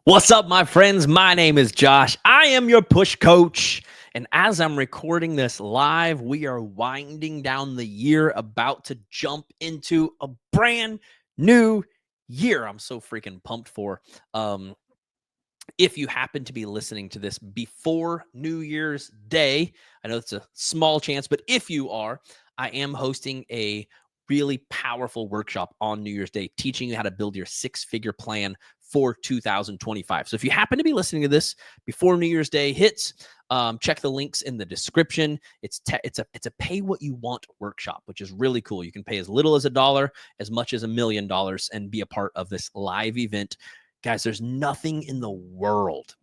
What's up, my friends? My name is Josh. I am your push coach. And as I'm recording this live, we are winding down the year, about to jump into a brand new year. I'm so freaking pumped for. If you happen to be listening to this before New Year's Day, I know it's a small chance, but if you are, I am hosting a really powerful workshop on New Year's Day, teaching you how to build your six-figure plan for 2025. So if you happen to be listening to this before New Year's Day hits, check the links in the description. It's a pay what you want workshop, which is really cool. You can pay as little as $1, as much as $1 million, and be a part of this live event. Guys, there's nothing in the world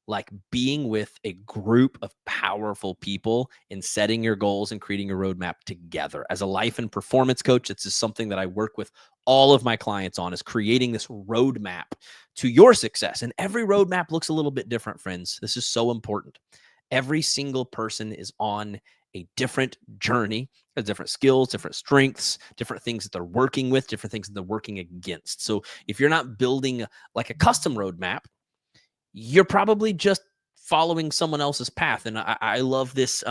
like being with a group of powerful people and setting your goals and creating a roadmap together. As a life and performance coach, this is something that I work with all of my clients on, is creating this roadmap to your success. And every roadmap looks a little bit different, friends. This is so important. Every single person is on a different journey, has different skills, different strengths, different things that they're working with, different things that they're working against. So if you're not building like a custom roadmap, you're probably just following someone else's path. And I love this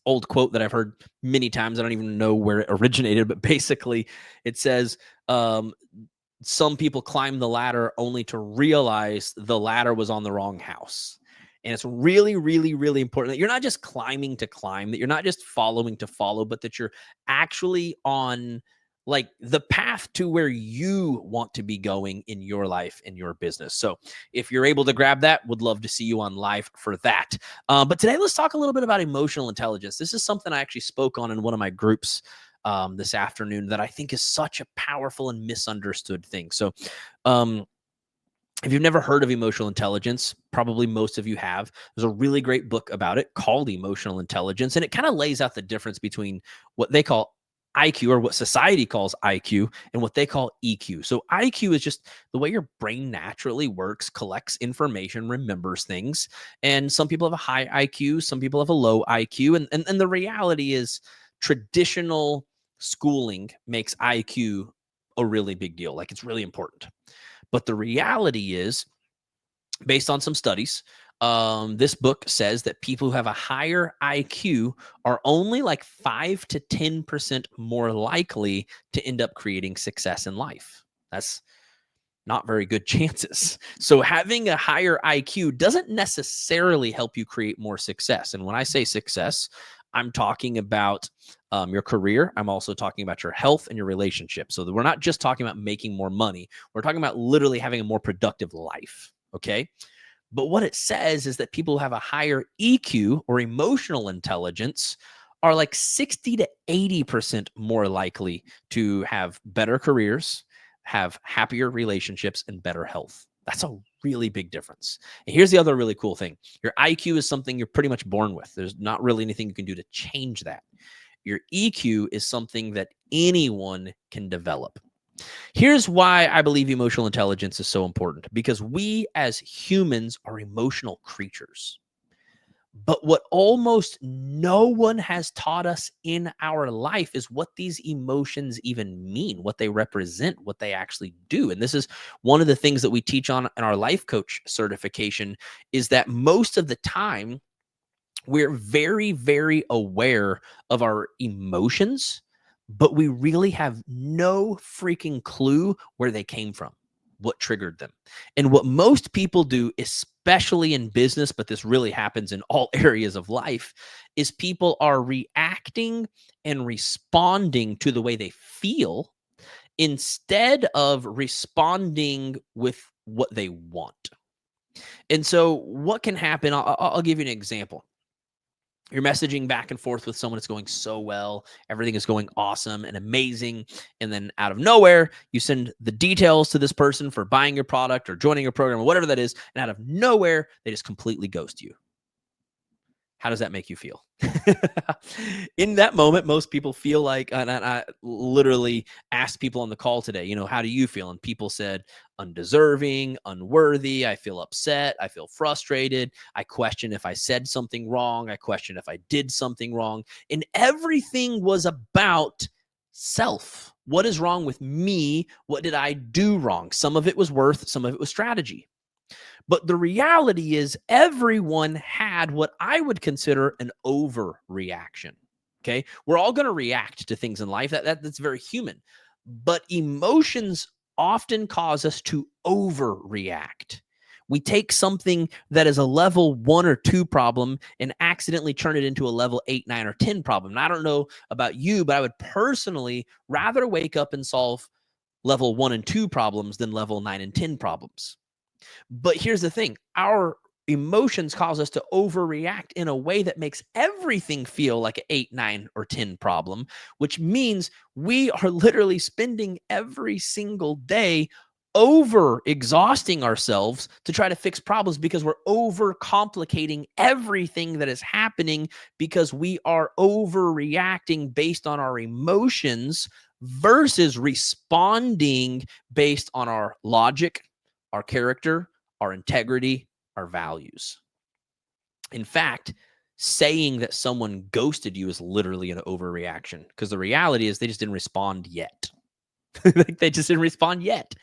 old quote that I've heard many times. I don't even know where it originated, but basically it says, some people climb the ladder only to realize the ladder was on the wrong house. And it's really, really, really important that you're not just climbing to climb, that you're not just following to follow, but that you're actually on like the path to where you want to be going in your life, in your business. So if you're able to grab that, would love to see you on live for that. But today, let's talk a little bit about emotional intelligence. This is something I actually spoke on in one of my groups this afternoon that I think is such a powerful and misunderstood thing. So, if you've never heard of emotional intelligence, probably most of you have. There's a really great book about it called Emotional Intelligence, and it kind of lays out the difference between what they call IQ, or what society calls IQ, and what they call EQ. So IQ is just the way your brain naturally works, collects information, remembers things. And some people have a high IQ, some people have a low IQ. And the reality is traditional schooling makes IQ a really big deal. Like, it's really important. But the reality is, based on some studies, this book says that people who have a higher IQ are only like 5 to 10% more likely to end up creating success in life. That's not very good chances. So having a higher IQ doesn't necessarily help you create more success. And when I say success, I'm talking about your career. I'm also talking about your health and your relationship. So we're not just talking about making more money. We're talking about literally having a more productive life. Okay. But what it says is that people who have a higher EQ, or emotional intelligence, are like 60 to 80% more likely to have better careers, have happier relationships, and better health. That's a really big difference. And here's the other really cool thing. Your IQ is something you're pretty much born with. There's not really anything you can do to change that. Your EQ is something that anyone can develop. Here's why I believe emotional intelligence is so important, because we as humans are emotional creatures. But what almost no one has taught us in our life is what these emotions even mean, what they represent, what they actually do. And this is one of the things that we teach on in our life coach certification, is that most of the time we're very, very aware of our emotions, but we really have no freaking clue where they came from, what triggered them. And what most people do, especially in business, but this really happens in all areas of life, is people are reacting and responding to the way they feel instead of responding with what they want. And so what can happen, I'll give you an example. You're messaging back and forth with someone. It's going so well. Everything is going awesome and amazing. And then out of nowhere, you send the details to this person for buying your product or joining your program or whatever that is. And out of nowhere, they just completely ghost you. How does that make you feel? In that moment, most people feel like, and I literally asked people on the call today, how do you feel? And people said, undeserving, unworthy. I feel upset. I feel frustrated. I question if I said something wrong. I question if I did something wrong. And everything was about self. What is wrong with me? What did I do wrong? Some of it was worth, some of it was strategy. But the reality is, everyone had what I would consider an overreaction. Okay. We're all going to react to things in life. That's very human. But emotions often cause us to overreact. We take something that is a level 1 or 2 problem and accidentally turn it into a level 8, 9, or 10 problem. And I don't know about you, but I would personally rather wake up and solve level 1 and 2 problems than level 9 and 10 problems. But here's the thing, our emotions cause us to overreact in a way that makes everything feel like an 8, 9, or 10 problem, which means we are literally spending every single day over exhausting ourselves to try to fix problems because we're over complicating everything that is happening because we are overreacting based on our emotions versus responding based on our logic, our character, our integrity, our values. In fact, saying that someone ghosted you is literally an overreaction because the reality is they just didn't respond yet. Like they just didn't respond yet.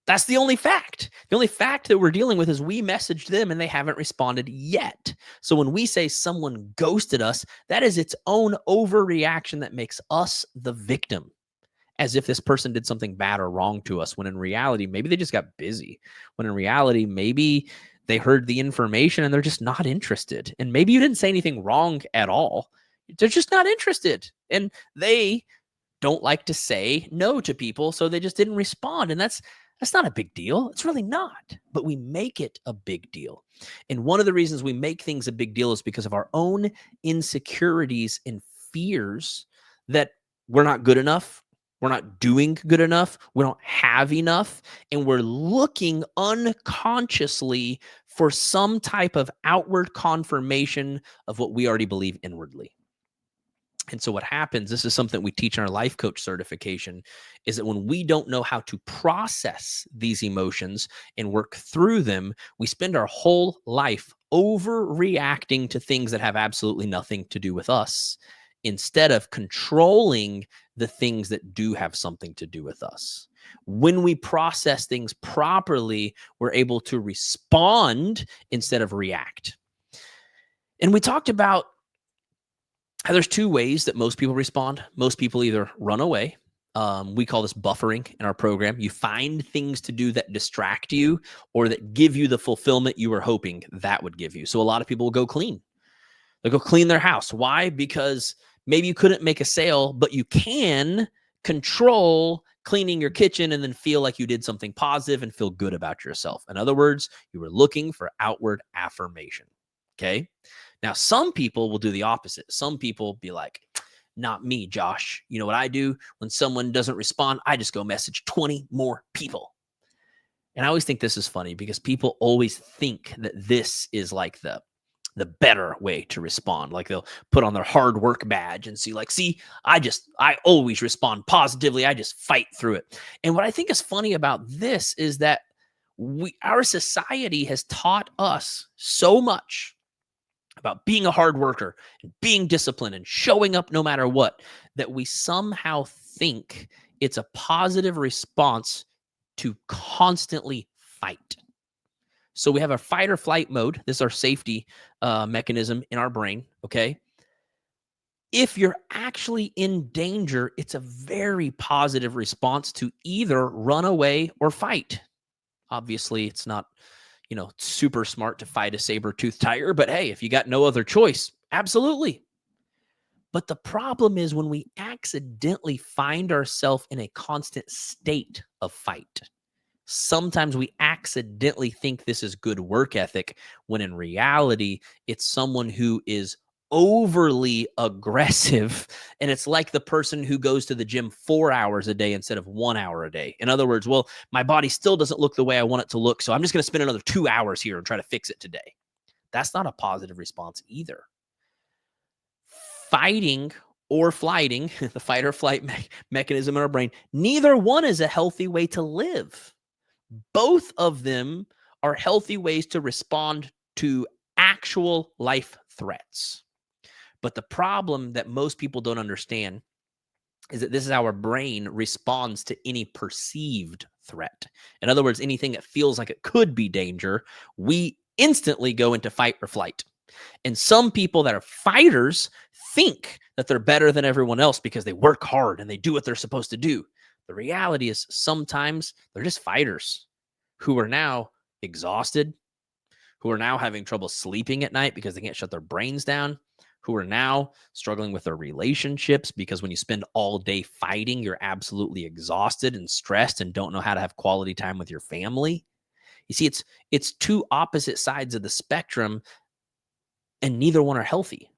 That's the only fact. The only fact that we're dealing with is we messaged them and they haven't responded yet. So when we say someone ghosted us, that is its own overreaction that makes us the victim, as if this person did something bad or wrong to us, when in reality, maybe they just got busy. When in reality, maybe they heard the information and they're just not interested. And maybe you didn't say anything wrong at all. They're just not interested. And they don't like to say no to people, so they just didn't respond. And that's not a big deal. It's really not. But we make it a big deal. And one of the reasons we make things a big deal is because of our own insecurities and fears that we're not good enough, we're not doing good enough, we don't have enough, and we're looking unconsciously for some type of outward confirmation of what we already believe inwardly. And so what happens, this is something we teach in our life coach certification, is that when we don't know how to process these emotions and work through them, we spend our whole life overreacting to things that have absolutely nothing to do with us, instead of controlling the things that do have something to do with us. When we process things properly, we're able to respond instead of react. And we talked about there's 2 ways that most people respond. Most people either run away. We call this buffering in our program. You find things to do that distract you or that give you the fulfillment you were hoping that would give you. So a lot of people will go clean. They'll go clean their house. Why? Because maybe you couldn't make a sale, but you can control cleaning your kitchen and then feel like you did something positive and feel good about yourself. In other words, you were looking for outward affirmation. Okay. Now, some people will do the opposite. Some people be like, not me, Josh. You know what I do? When someone doesn't respond, I just go message 20 more people. And I always think this is funny because people always think that this is like the better way to respond. Like they'll put on their hard work badge and see, I always respond positively. I just fight through it. And what I think is funny about this is that our society has taught us so much about being a hard worker and being disciplined and showing up no matter what, that we somehow think it's a positive response to constantly fight. So we have a fight or flight mode. This is our safety mechanism in our brain, okay? If you're actually in danger, it's a very positive response to either run away or fight. Obviously, it's not super smart to fight a saber-toothed tiger, but hey, if you got no other choice, absolutely. But the problem is when we accidentally find ourselves in a constant state of fight. Sometimes we accidentally think this is good work ethic, when in reality, it's someone who is overly aggressive. And it's like the person who goes to the gym 4 hours a day instead of 1 hour a day. In other words, well, my body still doesn't look the way I want it to look, so I'm just going to spend another 2 hours here and try to fix it today. That's not a positive response either. Fighting or flighting, the fight or flight mechanism in our brain, neither one is a healthy way to live. Both of them are healthy ways to respond to actual life threats. But the problem that most people don't understand is that this is how our brain responds to any perceived threat. In other words, anything that feels like it could be danger, we instantly go into fight or flight. And some people that are fighters think that they're better than everyone else because they work hard and they do what they're supposed to do. The reality is sometimes they're just fighters who are now exhausted, who are now having trouble sleeping at night because they can't shut their brains down, who are now struggling with their relationships because when you spend all day fighting, you're absolutely exhausted and stressed and don't know how to have quality time with your family. You see, it's two opposite sides of the spectrum, and neither one are healthy.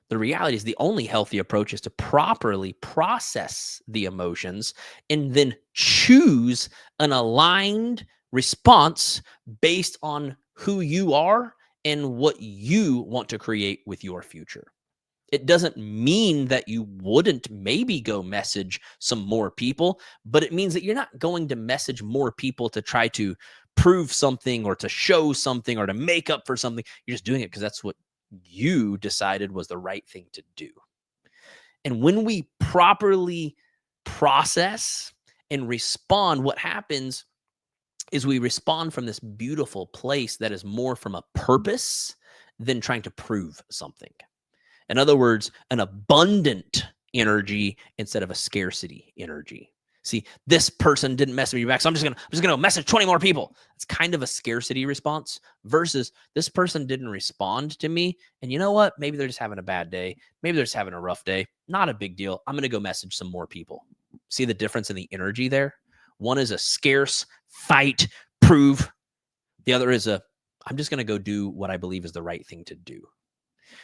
The reality is the only healthy approach is to properly process the emotions and then choose an aligned response based on who you are and what you want to create with your future. It doesn't mean that you wouldn't maybe go message some more people, but it means that you're not going to message more people to try to prove something or to show something or to make up for something. You're just doing it because that's what you decided was the right thing to do. And when we properly process and respond, what happens is we respond from this beautiful place that is more from a purpose than trying to prove something. In other words, an abundant energy instead of a scarcity energy. See, this person didn't message me back, so I'm just gonna message 20 more people. It's kind of a scarcity response versus this person didn't respond to me, and you know what? Maybe they're just having a bad day. Maybe they're just having a rough day. Not a big deal. I'm gonna go message some more people. See the difference in the energy there? One is a scarce, fight, prove. The other is a I'm just gonna go do what I believe is the right thing to do.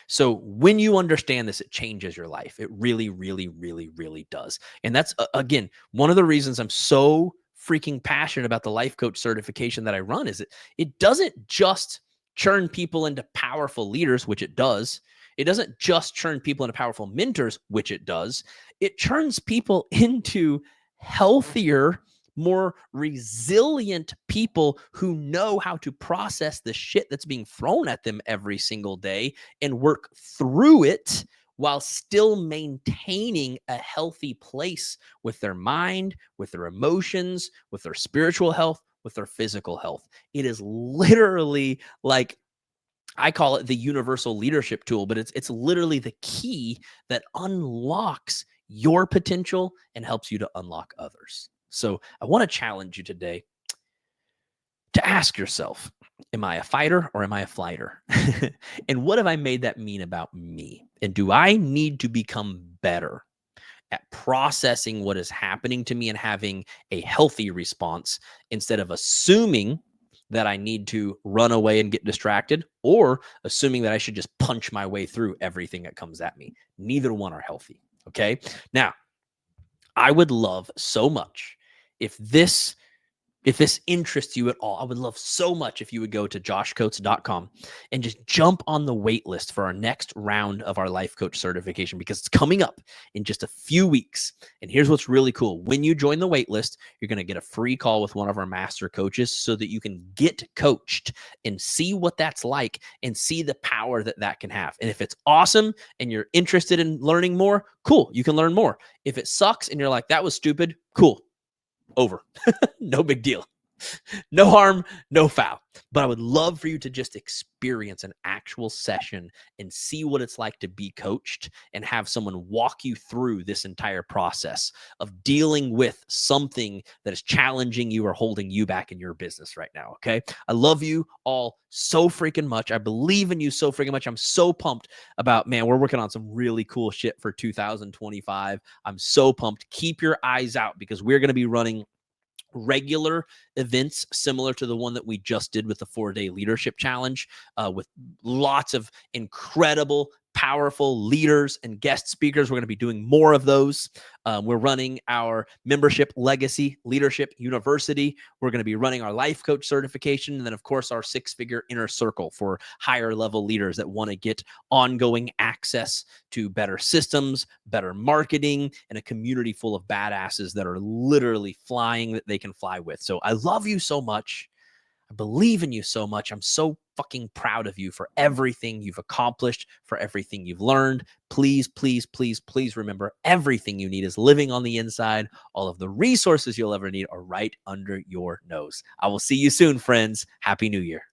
So when you understand this, it changes your life. It really, really, really, really does. And that's, again, one of the reasons I'm so freaking passionate about the life coach certification that I run is it doesn't just churn people into powerful leaders, which it does. It doesn't just churn people into powerful mentors, which it does. It churns people into healthier, more resilient people who know how to process the shit that's being thrown at them every single day and work through it while still maintaining a healthy place with their mind, with their emotions, with their spiritual health, with their physical health. It is literally like I call it the universal leadership tool, but it's literally the key that unlocks your potential and helps you to unlock others. So I want to challenge you today to ask yourself, am I a fighter or am I a flighter? And what have I made that mean about me? And do I need to become better at processing what is happening to me and having a healthy response instead of assuming that I need to run away and get distracted or assuming that I should just punch my way through everything that comes at me? Neither one are healthy. Okay. Now, I would love so much if this interests you at all, I would love so much if you would go to joshcoates.com and just jump on the wait list for our next round of our life coach certification because it's coming up in just a few weeks. And here's what's really cool. When you join the wait list, you're going to get a free call with one of our master coaches so that you can get coached and see what that's like and see the power that that can have. And if it's awesome and you're interested in learning more, cool, you can learn more. If it sucks and you're like, that was stupid, cool, over. No big deal. No harm, no foul. But I would love for you to just experience an actual session and see what it's like to be coached and have someone walk you through this entire process of dealing with something that is challenging you or holding you back in your business right now. Okay. I love you all so freaking much. I believe in you so freaking much. I'm so pumped about, man, we're working on some really cool shit for 2025. I'm so pumped. Keep your eyes out because we're going to be running regular events similar to the one that we just did with the 4-day leadership challenge with lots of incredible powerful leaders and guest speakers. We're going to be doing more of those. We're running our membership legacy leadership university. We're going to be running our life coach certification. And then of course our 6-figure inner circle for higher level leaders that want to get ongoing access to better systems, better marketing, and a community full of badasses that are literally flying that they can fly with. So I love you so much. I believe in you so much. I'm so fucking proud of you for everything you've accomplished, for everything you've learned. Please, please, please, please remember everything you need is living on the inside. All of the resources you'll ever need are right under your nose. I will see you soon, friends. Happy New Year.